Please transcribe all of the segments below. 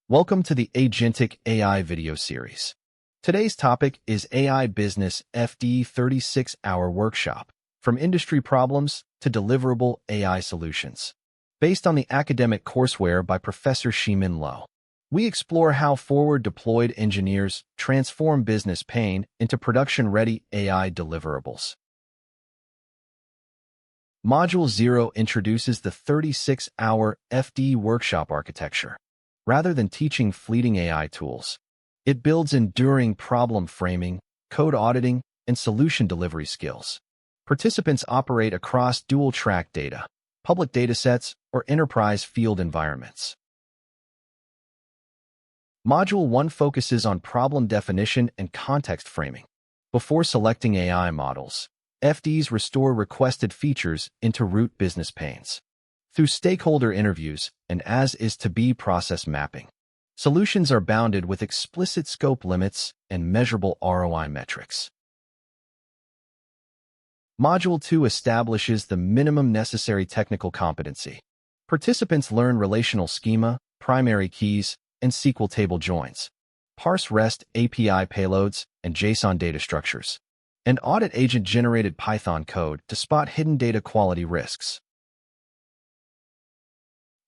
Welcome to the Agentic AI video series. Today's topic is AI Business FDE 36-hour workshop, from industry problems to deliverable AI solutions. Based on the academic courseware by Professor Shihmin Lo, we explore how forward-deployed engineers transform business pain into production-ready AI deliverables. Module 0 introduces the 36-hour FDE workshop architecture. Rather than teaching fleeting AI tools, it builds enduring problem framing, code auditing, and solution delivery skills. Participants operate across dual-track data, public datasets, or enterprise field environments. Module 1 focuses on problem definition and context framing. Before selecting AI models, FDEs restore requested features into root business pains. Through stakeholder interviews and as-is-to-be process mapping, solutions are bounded with explicit scope limits and measurable ROI metrics. Module 2 establishes the minimum necessary technical competency. Participants learn relational schema, primary keys, and SQL table joins, parse REST API payloads and JSON data structures, and audit agent-generated Python code to spot hidden data quality risks.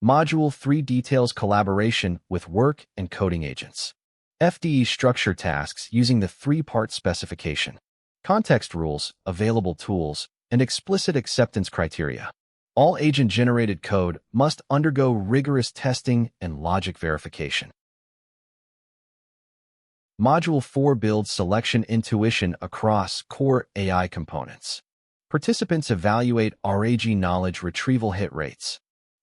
Module 3 details collaboration with work and coding agents. FDE structure tasks using the three-part specification, context rules, available tools, and explicit acceptance criteria. All agent-generated code must undergo rigorous testing and logic verification. Module 4 builds selection intuition across core AI components. Participants evaluate RAG knowledge retrieval hit rates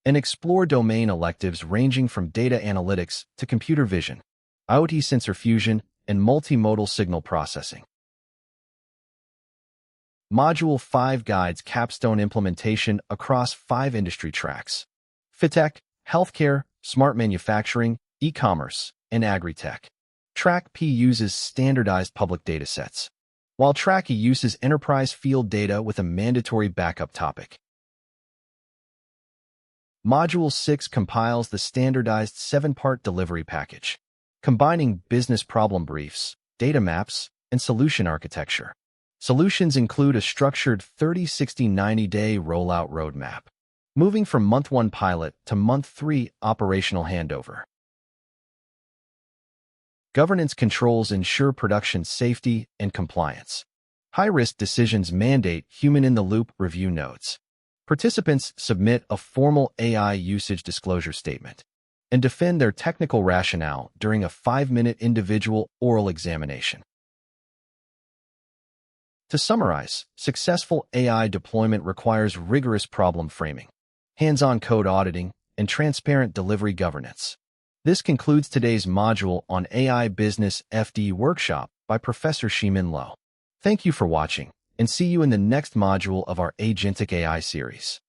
and explore domain electives ranging from data analytics to computer vision, IoT sensor fusion, and multimodal signal processing. Module 5 guides capstone implementation across 5 industry tracks: FinTech, healthcare, smart manufacturing, e-commerce, and agri-tech. Track P uses standardized public datasets, while Track E uses enterprise field data with a mandatory backup topic. Module 6 compiles the standardized 7-part delivery package, combining business problem briefs, data maps, and solution architecture. Solutions include a structured 30, 60, 90-day rollout roadmap, moving from month 1 pilot to month 3 operational handover. Governance controls ensure production safety and compliance. High-risk decisions mandate human-in-the-loop review nodes. Participants submit a formal AI usage disclosure statement and defend their technical rationale during a 5-minute individual oral examination. To summarize, successful AI deployment requires rigorous problem framing, hands-on code auditing, and transparent delivery governance. This concludes today's module on AI Business FDE workshop by Professor Shihmin Lo. Thank you for watching, and see you in the next module of our Agentic AI series.